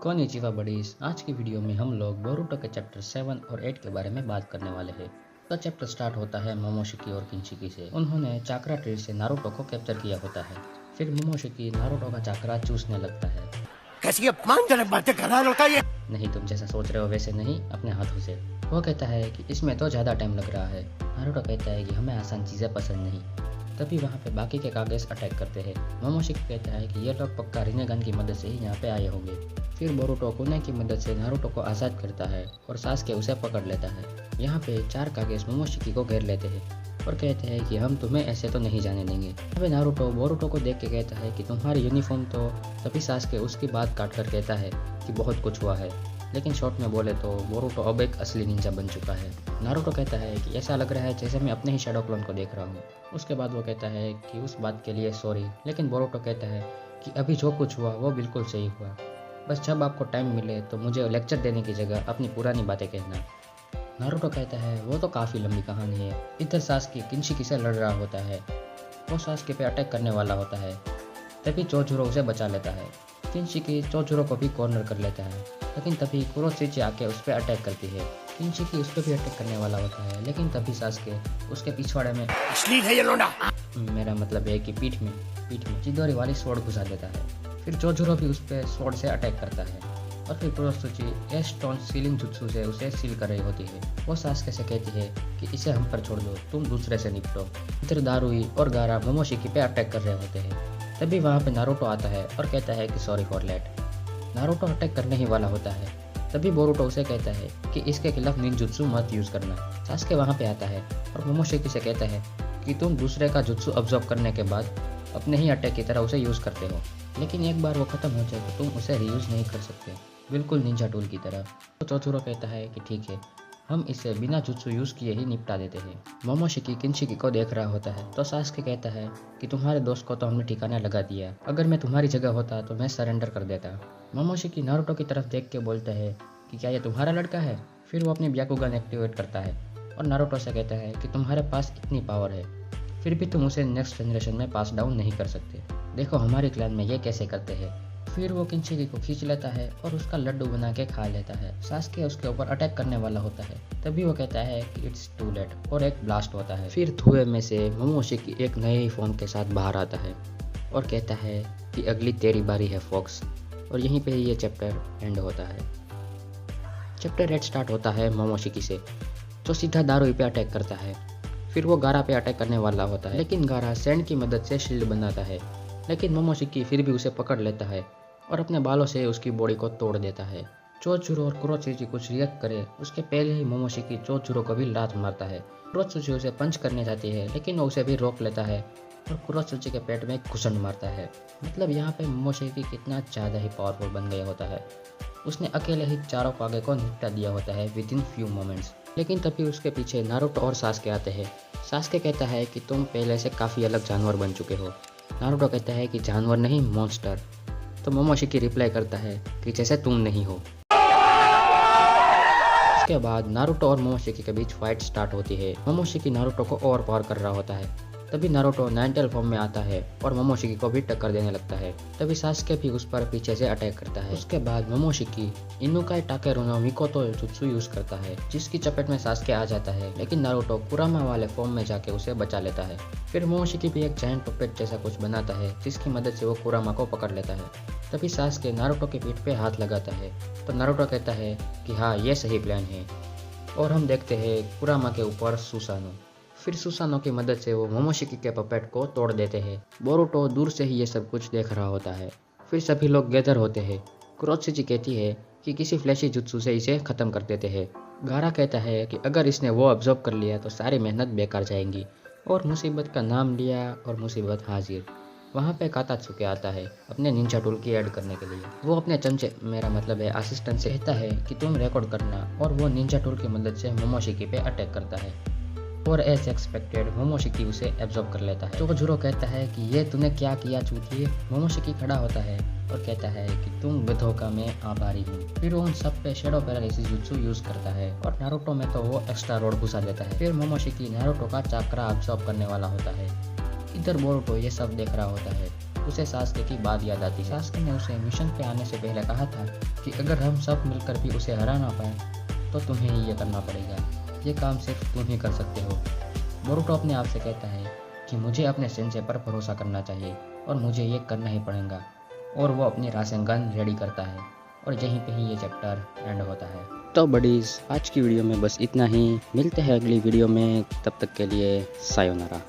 Konnichiwa buddies. आज की video में हम लोग बोरुतो के चैप्टर 7 और 8 के बारे में बात करने वाले हैं। तो चैप्टर स्टार्ट होता है मोमोशिकी और किंशिकी से। उन्होंने चाक्रा ट्री से नारुतो को कैप्चर किया होता है। फिर मोमोशिकी नारुतो का चाक्रा चूसने लगता है। कैसी अपमानजनक बातें कर रहा है लड़का ये। नहीं, तुम जैसा सोच रहे हो वैसे नहीं, अपने हाथों से। वो कहता है कि इसमें तो ज़्यादा टाइम लग रहा है। नारुतो कहता है कि हमें आसान चीज़ें पसंद नहीं। तभी वहाँ पे बाकी के कागज अटैक करते हैं। मोमोशिकी कहता है कि ये लोग पक्का रिनेगन की मदद से ही यहाँ पे आए होंगे। फिर बोरुतो कुने की मदद से नारुतो को आज़ाद करता है और सासके उसे पकड़ लेता है। यहाँ पे 4 कागज मोमोशिकी को घेर लेते हैं और कहते हैं कि हम तुम्हें ऐसे तो नहीं जाने देंगे। अबे नारुतो बोरुतो को देख के कहता है कि तुम्हारी यूनिफॉर्म तो। तभी सासके उसकी बात काट कर कहता है कि बहुत कुछ हुआ है, लेकिन शॉर्ट में बोले तो बोरुतो अब एक असली निंजा बन चुका है। नारुतो कहता है कि ऐसा लग रहा है जैसे मैं अपने ही शैडो क्लोन को देख रहा हूँ। उसके बाद वो कहता है कि उस बात के लिए सॉरी, लेकिन बोरुतो कहता है कि अभी जो कुछ हुआ वो बिल्कुल सही हुआ। बस जब आपको टाइम मिले तो मुझे लेक्चर देने की जगह अपनी पुरानी बातें कहना। नारुतो कहता है वो तो काफ़ी लंबी कहानी है। इधर सासके किंशिकी से लड़ रहा होता है। वो सासके पे अटैक करने वाला होता है। तभी चोजुरो उसे बचा लेता है। किंशिकी चोजुरो को भी कॉर्नर कर लेता है, लेकिन तभी कुरोत्सुची आके उस पर अटैक करती है। किंशिकी उस पर भी अटैक करने वाला होता है, लेकिन तभी सासके उसके पिछवाड़े में है ये लोंडा। मेरा मतलब है कि पीठ में चिदोरी वाली स्वॉर्ड घुसा देता है। फिर चोजुरो भी उस पर स्वॉर्ड से अटैक करता है और फिर कुरोत्सुची एस स्टोन सीलिंग जुत्सु से उसे सील कर रही होती है। वो सासके से कहती है कि इसे हम पर छोड़ दो, तुम दूसरे से निपटो। इधर दारुई और गारा मोमोशिकी पे अटैक कर रहे होते हैं। तभी वहाँ पे नारुतो आता है और कहता है कि sorry for late. Naruto attack करने ही वाला होता है। तभी बोरुतो उसे कहता है कि इसके खिलाफ निंजुत्सु मत यूज करना। सासके वहाँ पे आता है और मोमोशिकी से कहता है कि तुम दूसरे का जुत्सु ऑब्जर्व करने के बाद अपने ही अटैक की तरह उसे यूज करते हो, लेकिन एक बार वो खत्म हो जाए तो तुम उसे रीयूज नहीं कर सकते, बिल्कुल निंजा टूल की तरह। तो चोजुरो कहता है कि ठीक है, हम इसे बिना जुत्सु यूज किए ही निपटा देते हैं। मोमोशिकी किंशिकी को देख रहा होता है तो सासके कहता है कि तुम्हारे दोस्त को तो हमने ठिकाना लगा दिया, अगर मैं तुम्हारी जगह होता तो मैं सरेंडर कर देता। मोमोशिकी नारुतो की तरफ देख के बोलता है कि क्या ये तुम्हारा लड़का है। फिर वो अपनी ब्याकुगन एक्टिवेट करता है और नारुतो से कहता है कि तुम्हारे पास इतनी पावर है, फिर भी तुम उसे नेक्स्ट जनरेशन में पास डाउन नहीं कर सकते। देखो हमारे क्लैन में ये कैसे करते हैं। फिर वो किंशिकी को खींच लेता है और उसका लड्डू बना के खा लेता है। सासके उसके ऊपर अटैक करने वाला होता है। तभी वो कहता है कि इट्स टू लेट और एक ब्लास्ट होता है। फिर धुएं में से मोमोशिकी एक नए ही फॉर्म के साथ बाहर आता है और कहता है कि अगली तेरी बारी है फॉक्स। और यहीं पे ये चैप्टर एंड होता है। चैप्टर 8 स्टार्ट होता है मोमोशिकी से, जो सीधा दारुई पे अटैक करता है। फिर वो गारा पे अटैक करने वाला होता है, लेकिन गारा सैंड की मदद से शील्ड बनाता है। लेकिन मोमोशिकी फिर भी उसे पकड़ लेता है और अपने बालों से उसकी बॉडी को तोड़ देता है। चोजुरो और कुरोत्सुची कुछ रिएक्ट करे उसके पहले ही मोमोशिकी चोजुरो को भी लात मारता है। कुरोत्सुची उसे पंच करने जाती है, लेकिन वो उसे भी रोक लेता है और कुरोत्सुची के पेट में घुसन मारता है। मतलब यहाँ पे मोमोशिकी कितना ज़्यादा ही पावरफुल बन गया होता है। उसने अकेले ही चारों कागे को निपटा दिया होता है विद इन फ्यू मोमेंट्स। लेकिन तभी उसके पीछे नारुतो और सासके आते हैं। सासके कहता है कि तुम पहले से काफ़ी अलग जानवर बन चुके हो। नारुतो कहता है कि जानवर नहीं, मॉन्स्टर। तो मोमोशिकी रिप्लाई करता है कि जैसे तुम नहीं हो। इसके बाद नारुतो और मोमोशिकी के बीच फाइट स्टार्ट होती है। मोमोशिकी नारुतो को ओवर पावर कर रहा होता है। तभी नारुतो नाइनटेल फॉर्म में आता है और मोमोशिकी को भी टक्कर देने लगता है। तभी सासके भी उस पर पीछे से अटैक करता है। उसके बाद मोमोशिकी इनुकाई टाकेरू नो मिकोतो जुत्सु यूज करता है, जिसकी चपेट में सासके आ जाता है, लेकिन नारुतो कुरामा वाले फॉर्म में जाके उसे बचा लेता है। फिर मोमोशिकी भी एक जायंट पपेट जैसा कुछ बनाता है, जिसकी मदद से वो कुरामा को पकड़ लेता है। तभी सासके नारुतो के पीठ पे हाथ लगाता है तो नारुतो कहता है कि हाँ, ये सही प्लान है। और हम देखते हैं कुरामा के ऊपर सुसानो। फिर सुसानो की मदद से वो मोमोशिकी के पपेट को तोड़ देते हैं। बोरुतो दूर से ही ये सब कुछ देख रहा होता है। फिर सभी लोग गैदर होते हैं। कुरोत्सुची कहती है कि किसी फ्लैशी जुत्सु से इसे खत्म कर देते हैं। गारा कहता है कि अगर इसने वो ऑब्जर्व कर लिया तो सारी मेहनत बेकार जाएंगी। और मुसीबत का नाम लिया और मुसीबत हाजिर। वहाँ पे कातात्सुके आता है अपने निंजा टूल की ऐड करने के लिए। वो अपने चमचे, मेरा मतलब है असिस्टेंट से कहता है कि तुम रिकॉर्ड करना, और वो निंजा टूल की मदद से मोमोशिकी पे अटैक करता है और एज एक्सपेक्टेड मोमोशिकी उसे एब्जॉर्ब कर लेता है। चोजुरो कहता है कि ये तूने क्या किया चूतिए। मोमोशिकी खड़ा होता है और कहता है कि तुम विधो का मैं आभारी हूँ। फिर वो उन सब पे शेडो पैरालिसिस जुत्सु यूज करता है और नारुतो में तो वो एक्स्ट्रा रोड घुसा देता है। फिर मोमोशिकी नारुतो का चाक्रा एब्जॉर्ब करने वाला होता है। इधर बोरुतो ये सब देख रहा होता है। उसे सास्के की बात याद आती है। सास्के ने उसे मिशन पे आने से पहले कहा था कि अगर हम सब मिलकर भी उसे हरा ना पाए तो तुम्हें ही ये करना पड़ेगा, ये काम सिर्फ तुम ही कर सकते हो। बोरुतो अपने आप से कहता है कि मुझे अपने सेंसे पर भरोसा करना चाहिए और मुझे ये करना ही पड़ेगा, और वो अपनी रासेंगन रेडी करता है और यहीं पे ही ये चैप्टर एंड होता है। तो बडीज़, आज की वीडियो में बस इतना ही। मिलते हैं अगली वीडियो में, तब तक के लिए सायोनारा।